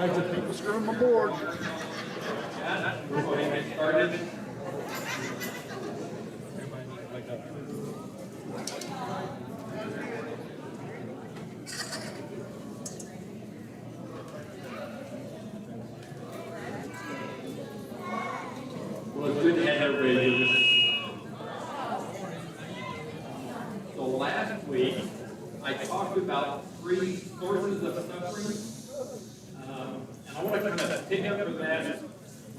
bags of people screwing my board. Get started. Well, it's good to have everybody with us. So last week, I talked about 3 sources of suffering. And I want to kind of pick up from that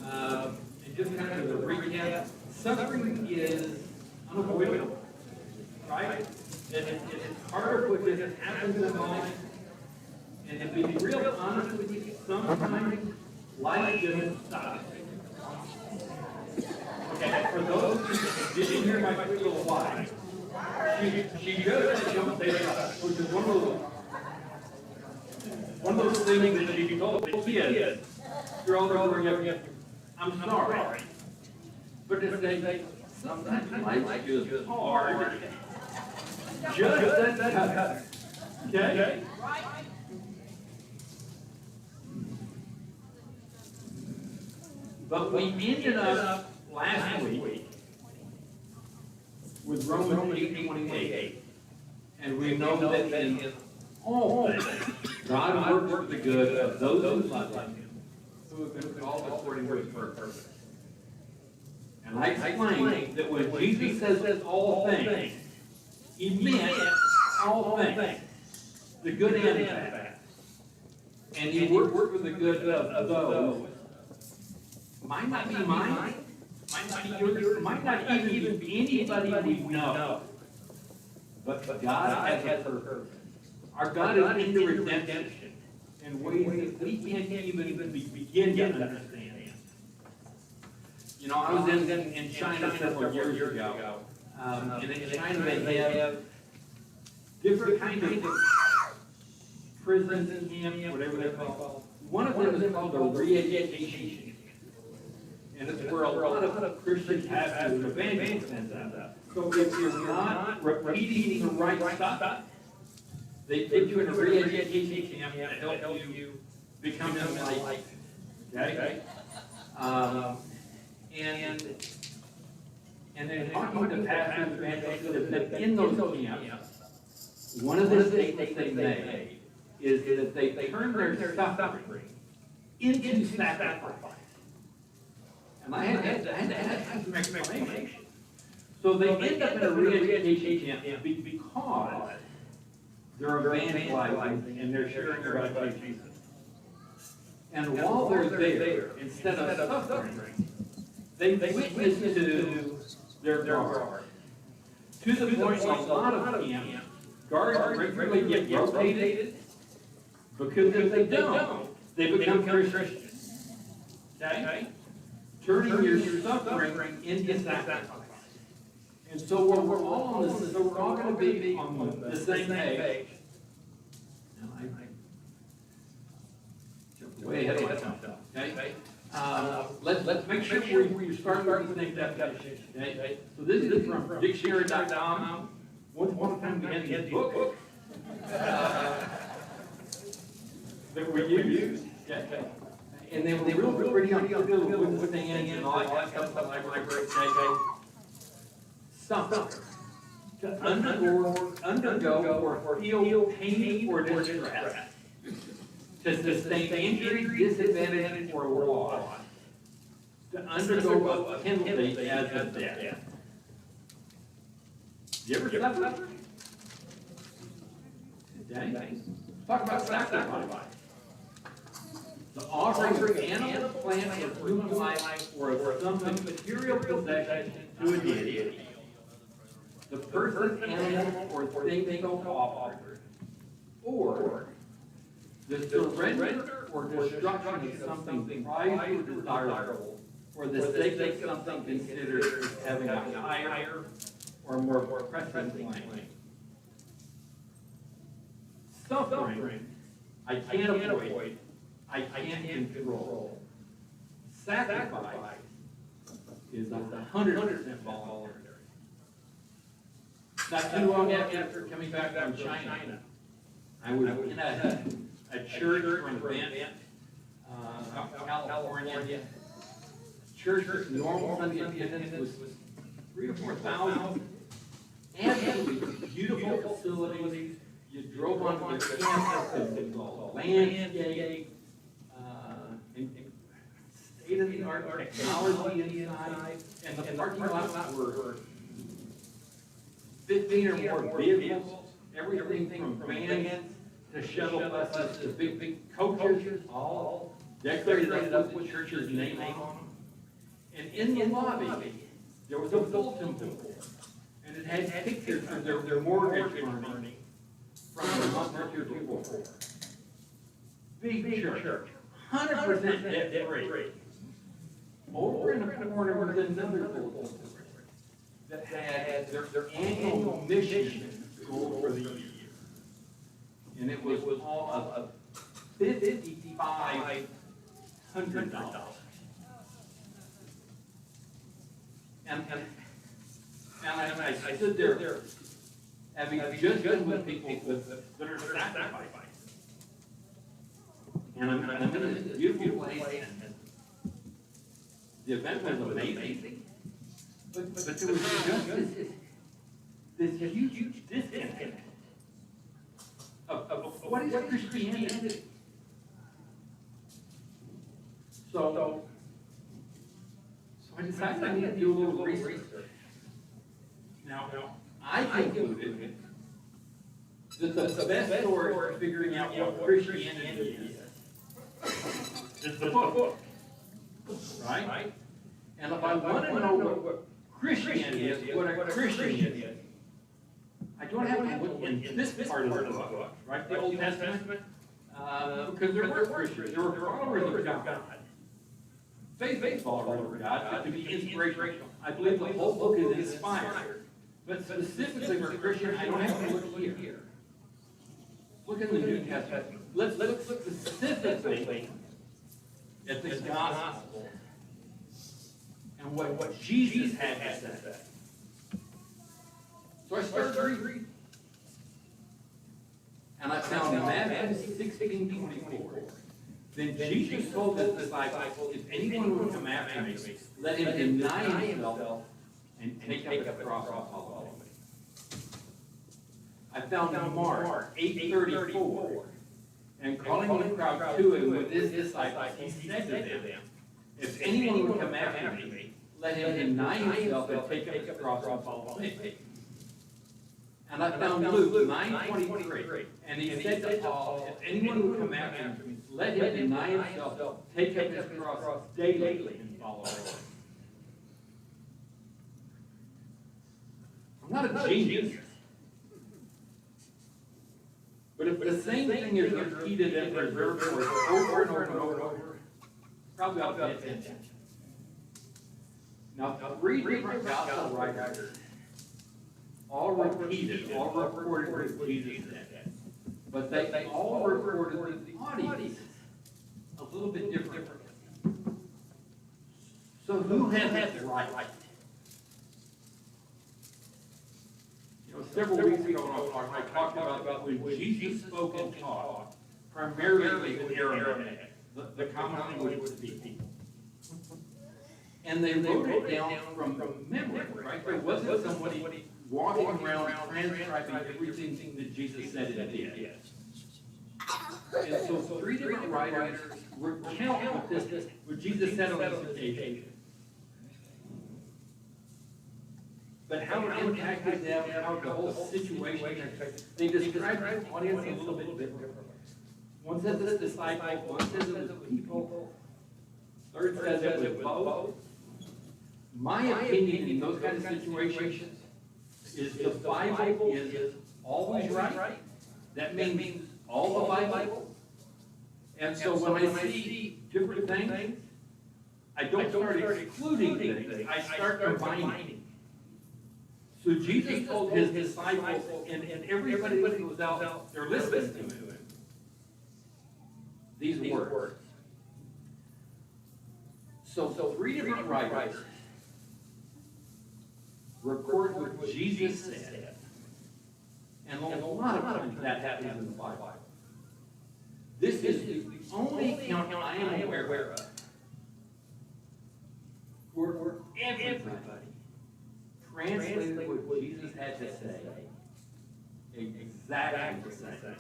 and just kind of a recap. Suffering is unavoidable, right? It's hard what just happens in life. And to be real honest with you, sometimes life just stops. Okay, for those who didn't hear my quick little lie, she goes and jumps there, which is one of those things that she told the kids, you're all growing up, I'm sorry. But to say, sometimes life's just hard. Just that tough. Okay? But we ended up last week with Romans 8:28. And we know that in all things, God works for the good of those who love Him, who have been called according to His purpose. And I explained that when Jesus says all things, He meant all things, the good and the bad. And He works for the good of those. Might not be mine, might not be yours, might not even be anybody we know. But God has a purpose. Our God is into redemption in ways that we can't even begin to understand. You know, I was in China several years ago, and in China they have different kinds of prisons, camps, whatever they're called. One of them is called a re-education. And it's where a lot of Christian pastors and evangelists end up. So if you're not repeating the right stuff, they put you in a re-education camp to help you become enlightened. Okay? And then talking to pastors and evangelists that in those camps, one of the statements they made is that they turn their suffering into sacrifice. And I had to have some explanation. So they end up in a re-education camp because they're evangelizing and they're sharing about Jesus. And while they're there, instead of suffering, they witness to their guard. To the point where a lot of camps, guards regularly get rotated, because if they don't, they become Christians. Okay? Turning your suffering into sacrifice. And so we're all on this, so we're all going to be on the same page. Now, I jumped way ahead of myself, okay? Let's make sure we start with the same definition, okay? So this is from dictionary.com. One time we had this book that we used, okay? And they were real pretty on with stands and all that stuff in the library, okay? Suffer. To undergo or feel pain or distress. To sustain injury, disadvantage, or loss. To undergo a penalty as of death. You ever suffer? Okay. Talk about sacrifice. The offering of animal, plant, or human life, or of some material possession to a deity. The person, animal, or thing so offered, or the surrender or destruction of something prized or desirable, for the sake of something considered as having a higher or more pressing claim. Suffering, I can't avoid. I can't control. Sacrifice is 100% voluntary. Not too long after coming back from China, I was in a church or an event California. Church's normal Sunday attendance was 3,000 to 4,000. Absolutely beautiful facilities. You drove onto their campus, and it was all landscape, and state-of-the-art technology inside, and the parking lots were 15 or more vehicles, everything from vans to shuttle buses to big coaches, all decorated up with church's name on them. And in the lobby, there was a bulletin board, and it had pictures of their mortgage money from the month or two before. Big church, 100% debt-free. Over in the corner was another bulletin board that had their annual mission goal for the year. And it was all of $5,500. And I stood there having just been with people that are sacrificing. And I'm in this beautiful place, and the event was amazing. But there was just this huge disconnect of what is Christianity. So I decided I need to do a little research. Now, I concluded that the best story for figuring out what Christianity is the book. Right? And if I want to know what Christianity is, what a Christian is, I don't have to look in this part of the book, right? The Old Testament, because there were Christians, there were followers of God. Faith followers of God to be inspirational. I believe the whole book is inspired. But specifically for Christian, I don't have to look here. Look in the New Testament. Let's look specifically at the gospel and what Jesus had to say. So I started reading. And I found Matthew 16:24. Then Jesus told his disciples, if anyone would come after me, let him deny himself and take up the cross and follow me. I found Mark 8:34. And calling the crowd to him with his disciples, he said to them, if anyone would come after me, let him deny himself and take up the cross and follow me. And I found Luke 9:23. And he said to Paul, if anyone would come after me, let him deny himself, take up his cross daily and follow me. I'm not a genius. But if the same thing is repeated and preserved for over and over and over and over, probably ought to pay attention. Now, three different gospel writers all repeated, all recorded what Jesus said. But they all recorded the audience a little bit differently. So who has it right? Several weeks ago, I talked about when Jesus spoke and taught, primarily in Aramaic, the common language of the people. And they wrote it down from memory, right? There wasn't somebody walking around transcribing everything that Jesus said and did. And so three different writers recount what Jesus said on this occasion. But how it impacted them, how the whole situation, they described the audience a little bit differently. One says it's disciples, one says it was people, third says it was both. My opinion in those kind of situations is the Bible is always right. That means all the Bible. And so when I see different things, I don't start excluding things, I start combining. So Jesus told his disciples, and everybody that was out there listening to him, these words. So three different writers record what Jesus said. And a lot of times that happens in the Bible. This is the only account I am aware of where everybody translated what Jesus had to say exactly the same.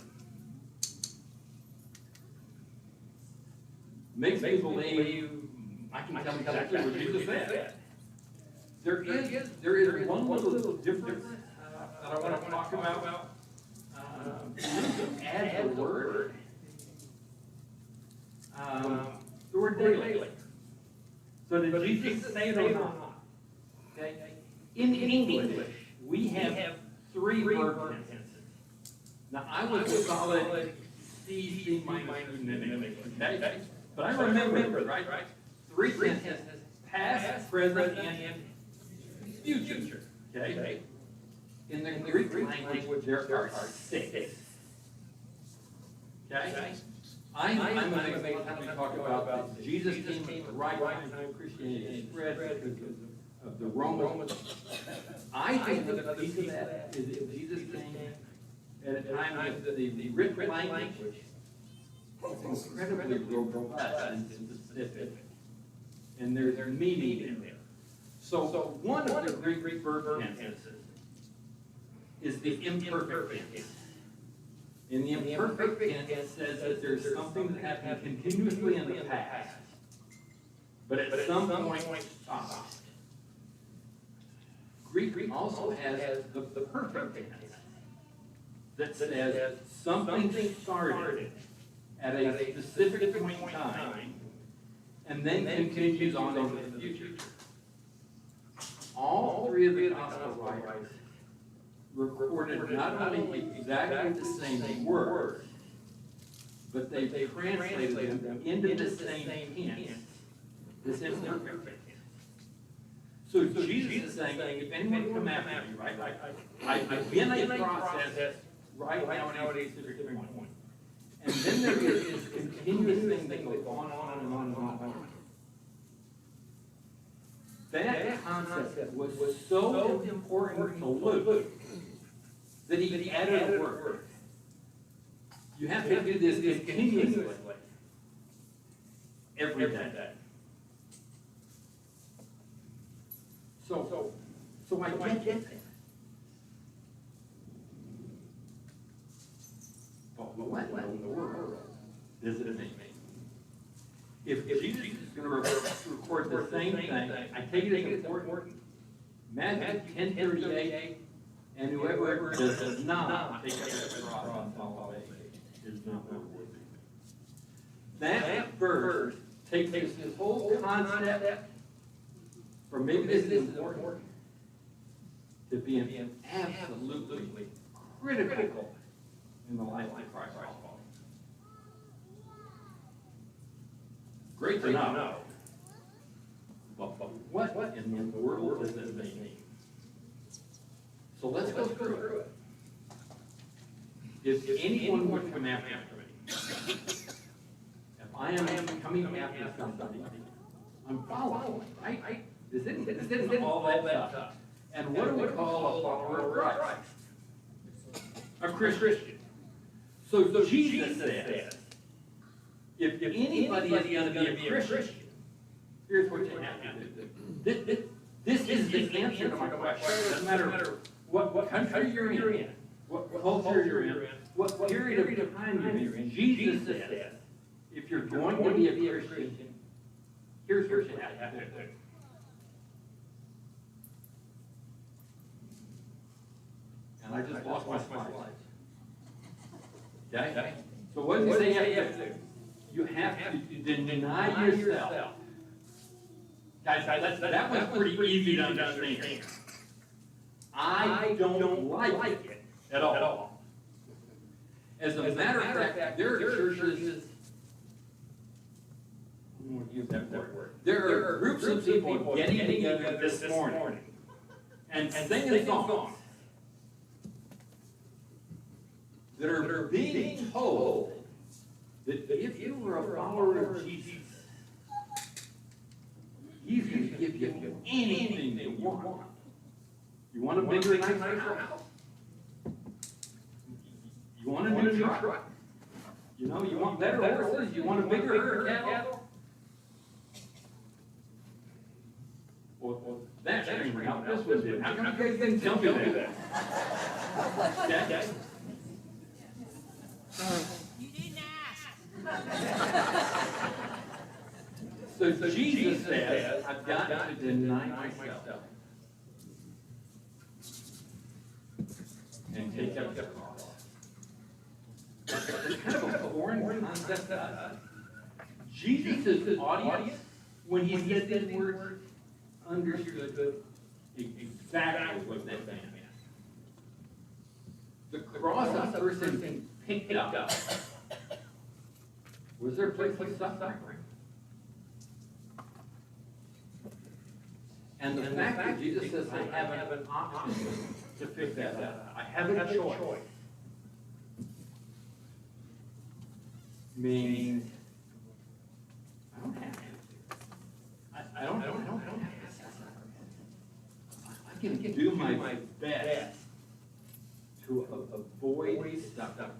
Makes me believe I can tell exactly what Jesus said. There is one little difference that I want to talk about. Add the word. The word daily. So did Jesus say it or not? Okay. In English, we have three verb tenses. Now I was a solid C minus student in English, okay? But I remember, right? Three tenses: past, present, and future. Okay. In the Greek language, there are six. Okay. I'm amazed how we talk about that Jesus came at the right time when Christianity spread because of the Romans. I think that a piece of that is that Jesus came at a time when the written language was incredibly robust and specific, and there's meaning in there. So one of the Greek verb tenses is the imperfect tense. And the imperfect tense says that there's something that happened continuously in the past, but at some point stopped. Greek also has the perfect tense that says something started at a specific point in time and then continues on into the future. All three of the gospel writers recorded not only exactly the same words, but they translated them into the same tense, this imperfect tense. So Jesus is saying, if anyone come after me, right? I've been a process right now at a specific point. And then there is this continuous thing that goes on and on and on and on. That concept was so important to Luke that he added a word. You have to do this continuously every day. So I get that. But what in the world does it mean? If Jesus is going to record the same thing, I take it as important. Matthew 10:38, and whoever does not take up their cross and follow me is not worthy. That verse takes this whole concept from maybe this is important to being absolutely critical in the life of Christ. Great to know. But what in the world does this mean? So let's go through it. If anyone would come after me, if I am coming after somebody, I'm following, right? This isn't all that tough. And what do we call a follower of Christ? A Christian. So Jesus says, if anybody is going to be a Christian, here's what you have to do. This is the answer to my question. It doesn't matter what country you're in, what culture you're in, what period of time you're in. Jesus says, if you're going to be a Christian, here's what you have to do. And I just lost my slides. Okay? So what does he have to do? You have to deny yourself. Guys, that was pretty easy to understand. I don't like it at all. As a matter of fact, there are churches, I won't use that word. There are groups of people getting together this morning and singing songs that are being told that if you were a follower of Jesus, He's going to give you anything you want. You want a bigger, nicer house? You want a new truck? You know, you want better horses, you want a bigger herd of cattle. Well, that's screaming out, this was it. How come you guys didn't tell me that? Okay. You didn't ask. So Jesus says, I've got to deny myself and take up the cross. It's kind of a foreign concept to us. Jesus' audience, when he said these words, understood exactly what that meant. The cross a person picked up was their place of suffering. And the fact that Jesus says, I have an option to pick that up. I have a choice. Means I don't have to. I don't have to. I can do my best to avoid suffering.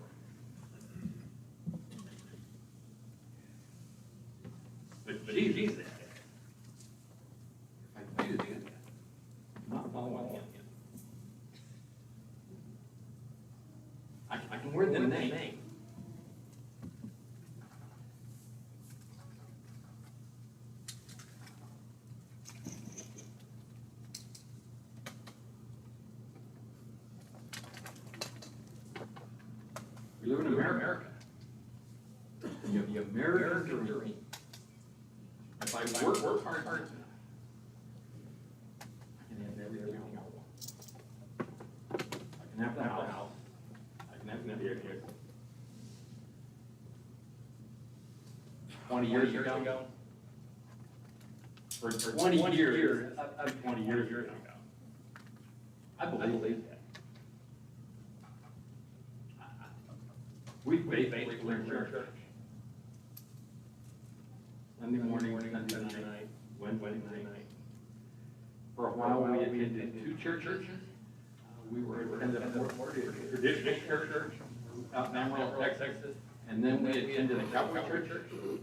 But Jesus said, I do that. Not following him. I can wear the name. We live in America. You have the American dream. If I work hard enough, I can have everything I want. I can have the house. I can have the vehicle. 20 years ago, for 20 years, up 20 years ago, I believe that. We faithfully learn church. Sunday morning, Sunday night, Wednesday night. For a while, we attended 2 churches. We were attended a more traditional church out in Amarillo, Texas. And then we attended a Cowboy church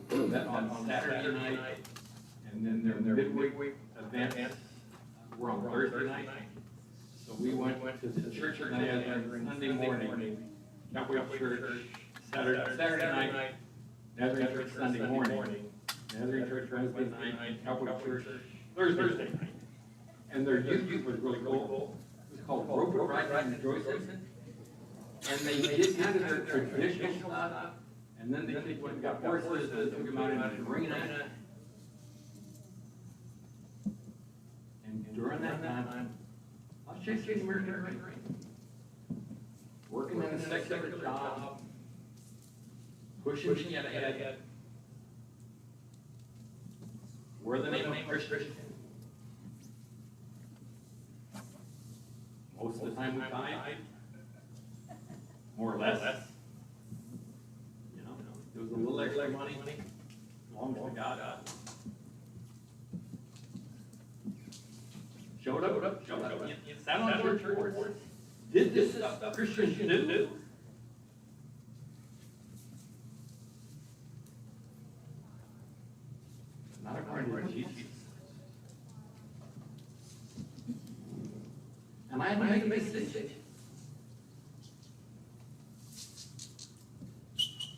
that on Saturday night. And then their midweek events were on Thursday night. So we went to the church Sunday morning. Cowboy church, Saturday night, Nazarene church Sunday morning, Nazarene church Wednesday night, Cowboy church Thursday night. And their youth was really cool. It was called Rope Riding and Rejoicing. And they did kind of their traditional stuff, and then they went and got horses and took them out into the arena. And during that time, I was chasing the American dream. Working in a secular job, pushing me ahead. We're the name of Christian. Most of the time we tithe, more or less. You know, it was a little extra money, belongs to God. Showed up. You sat on church boards. Did this stuff Christians do? Not according to Jesus. And I had to make a decision.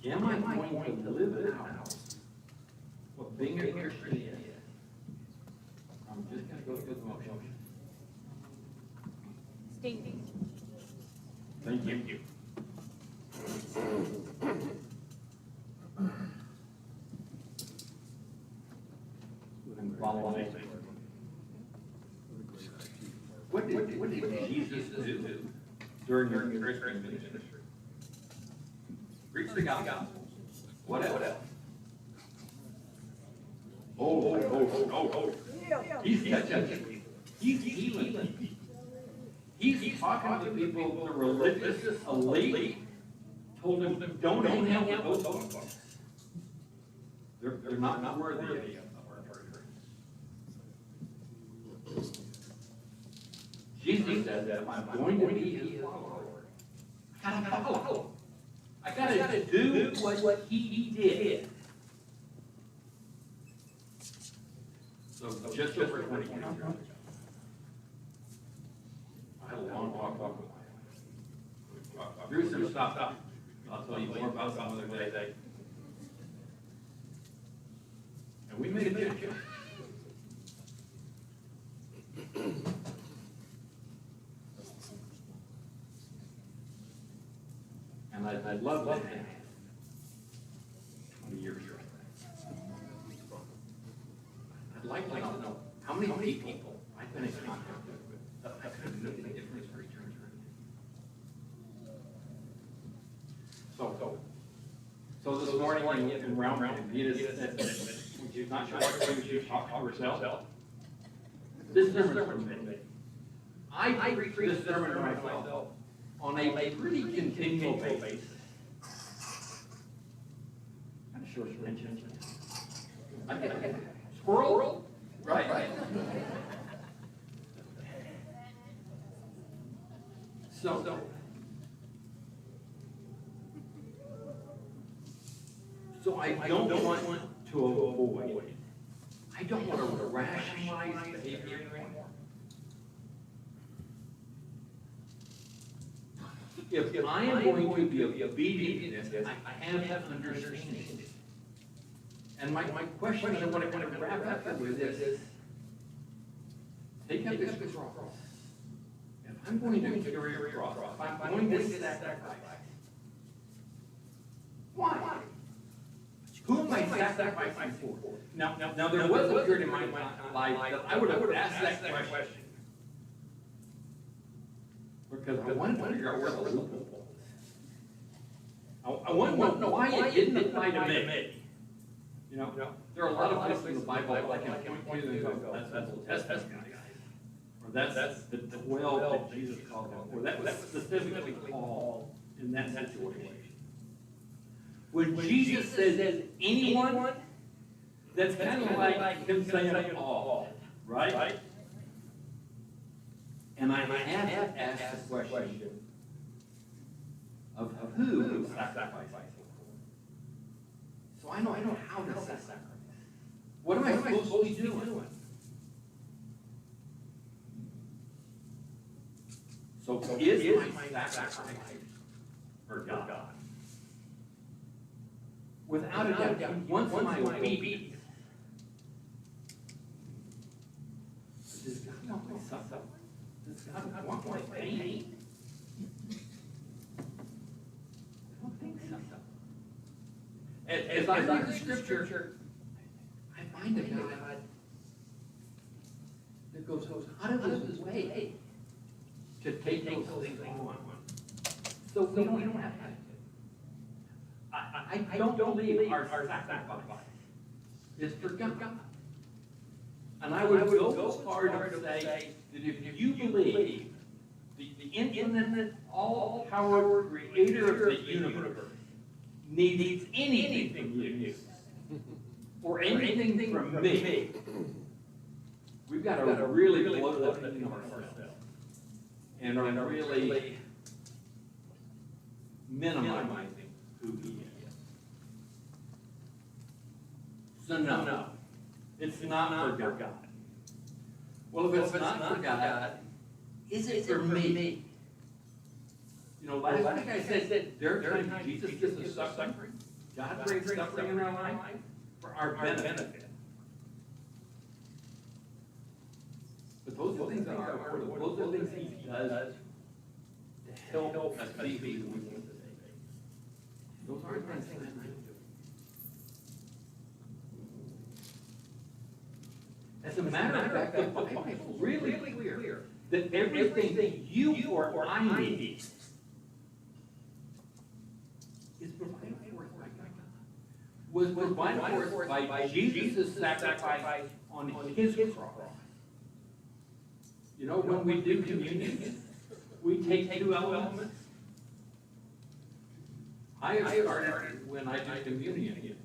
Am I going to live it out what being a Christian is? I'm just going to go through the motion. Stinking. Thank you. And follow me. What did Jesus do during his earthly ministry? Preach the gospel. What else? Oh. He's touching. He's healing people. He's talking to people, the religious elite told him, don't hang out with those folks. They're not worthy of our praise. Jesus said that if I'm going to be his follower, I gotta follow. I gotta do what he did. So just over 20 years ago, I had a long talk with my wife. Through some stuff, I'll tell you more about some other day. And we made a deal. And I'd love that 20 years ago. I'd like to know how many people I've been in contact with that I could have made a difference for eternity. So this morning in round Venus said, she's not sure what to do, she talked to herself. This sermon from me. I preach this sermon to myself on a pretty continual basis. Kind of short mention. I get squirrel? Right. So I don't want to avoid. I don't want to rationalize behavior anymore. If I am going to be obedient in this, I have to understand it. And my question that I want to wrap up with is, take up this cross. If I'm going to carry a cross, if I'm going to sacrifice, why? Who am I sacrificing for? Now there was a period in my life that I would have asked that question. Because I wanted to figure out where the loophole was. I wanted to know why it didn't apply to me. You know, there are a lot of places in the Bible I can point to and go, that's Old Testament guys. Or that's the 12 that Jesus called them. Or that was specifically Paul in that situation. When Jesus says anyone, that's kind of like him saying all, right? And I have to ask the question of who sacrificing for. So I know how to sacrifice. What am I supposed to be doing? So is my sacrifice for God? Without a doubt, once my obedience, does God want my suffering? Does God want my pain? I don't think so. As I read the scripture, I find a God that goes out of his way to take those things on. So we don't have to. I don't believe our sacrifice is for God. And I would go so far to say that if you believe the infinite, all-power creator of the universe needs anything from you, or anything from me, we've got to really blow that thing of ourselves and are really minimizing who he is. So no, it's not for God. Well, if it's not for God, is it for me? You know, last week I said there are times Jesus gives us suffering. God brings suffering in our life for our benefit. But those are things that are important. Those are things he does to help us be who we want to be. Those aren't things that I do. As a matter of fact, the Bible is really clear that everything you or I need is provided for us by God. Was provided for us by Jesus' sacrifice on his cross. You know, when we do communion, we take two elements. I started when I did communion,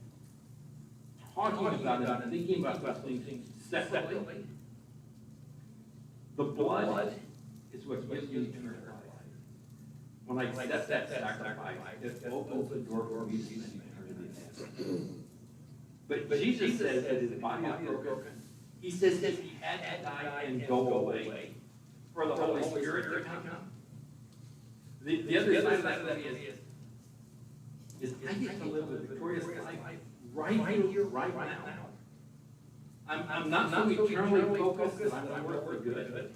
talking about it and thinking about those things separately. The blood is what gives you eternal life. when I accept that sacrifice, it opens the door for me to spend eternity in heaven. But Jesus says that his body is broken. He says that he had to die and go away for the Holy Spirit to come. The other side of that is I get to live a victorious life right here, right now. I'm not so eternally focused that I'm worth for good.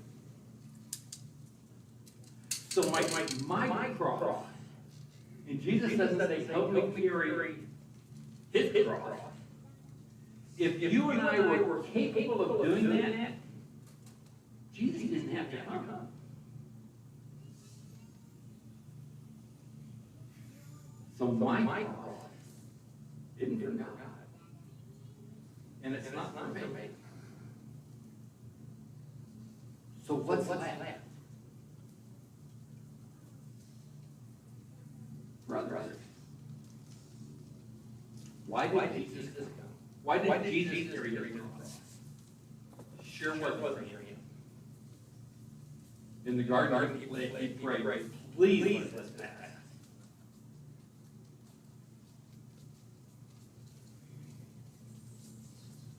So my cross, and Jesus doesn't say, help me carry his cross. If you and I were capable of doing that, Jesus didn't have to come. So my cross isn't for God. And it's not for me. So what's left? Brothers, why did Jesus come? Why did Jesus carry his cross? Sure wasn't for him. In the garden, he prayed, please let us pass.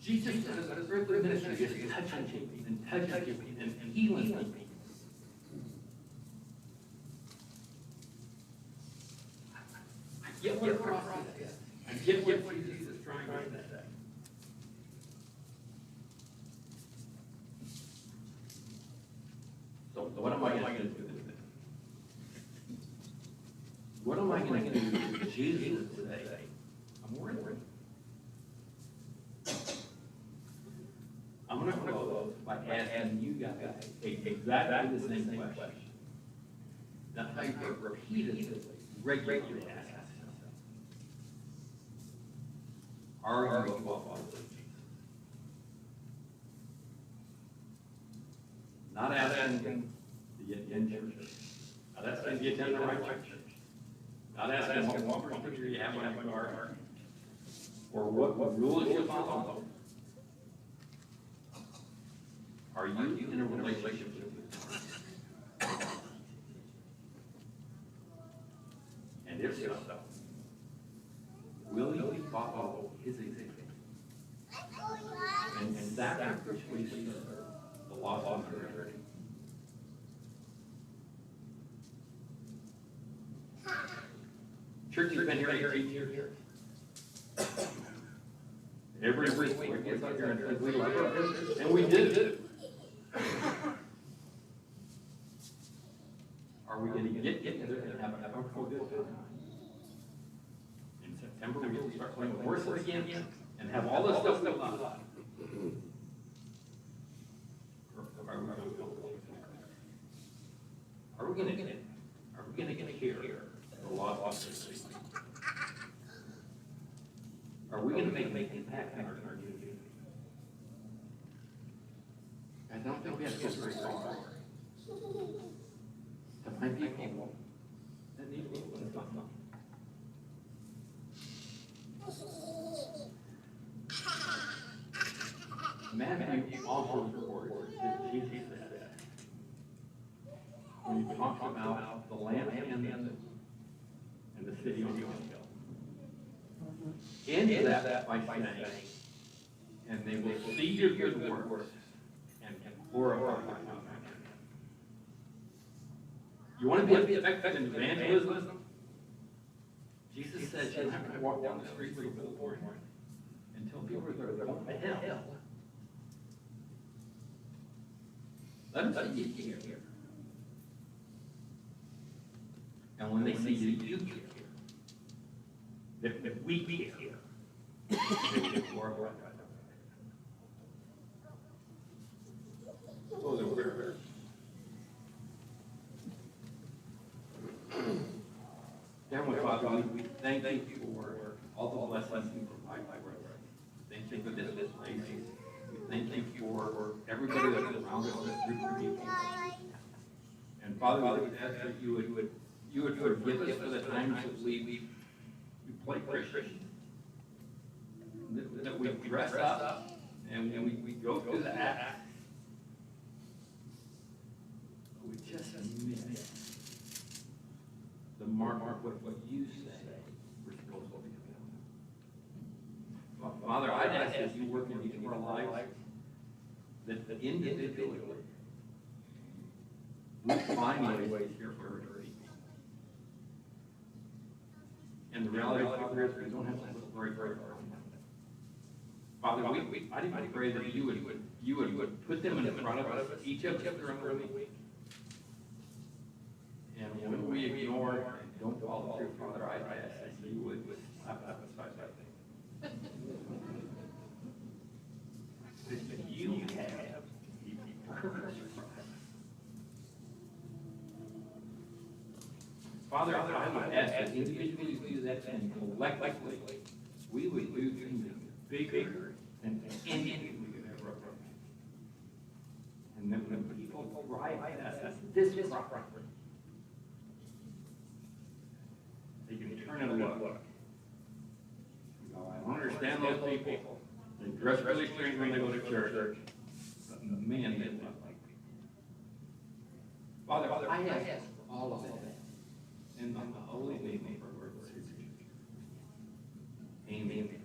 Jesus does an earthly ministry, just touching people and healing people. I get what a cross is. I get what Jesus is trying to say. So what am I going to do with this? What am I going to do with Jesus today? I'm worried. I'm going to close by asking you guys exactly the same question. Now, I repeatedly, regularly ask yourself, are you a follower of Jesus? Not asking to get in church. Not asking to attend the right church. Not asking what procedure you have on your car. Or what rules you follow. Are you in a relationship with God? And if so, will you follow his example? And sacrificially serve the lost and hurting? Church has been here 8 years. Every week we get up here and think we love it, and we do. Are we going to get together and have a powerful good time? In September, we will start playing with horses again and have all this stuff we love. Are we going to care the lost people? Are we going to make an impact in our community? I don't think we have to go very far to find people that need a little bit of fun. Matthew also reports that Jesus said, when he talks about the land and the city on the hill, into that by saying, and they will see your good works and glorify my Father. You want to be effective in evangelism? Jesus said you're not going to walk down the street with a billboard and tell people they're going to hell. Let them see you here. And when they see you care. That we care. They glorify God. Close in prayer. Heavenly Father, we thank you for all the blessings you provide for us. Thank you for this place. We thank you for everybody that's around us, this group of people. And Father, we ask that you would forgive us for the times that we play Christian. That we dress up and we go through the act. We just miss the mark of what you say we're supposed to be about. Father, I'd ask that you work in each of our lives, that individually we find ways here for our people. And the reality, Father, is we don't have to look very far. Father, I didn't pray that you would put them in front of us, each of us their own way. And when we ignore and don't follow through, Father, I ask that you would slap us upside down. That you have a purpose for us. Father, I would ask that individually we do that and collectively we would do things bigger than anything we could ever approach. And then when people arrive at us, this property, they can turn and look. I don't understand those people. They dress really strange when they go to church. But man, they look like people. Father, I ask for all of that in the holy name of our Lord and Savior. Amen.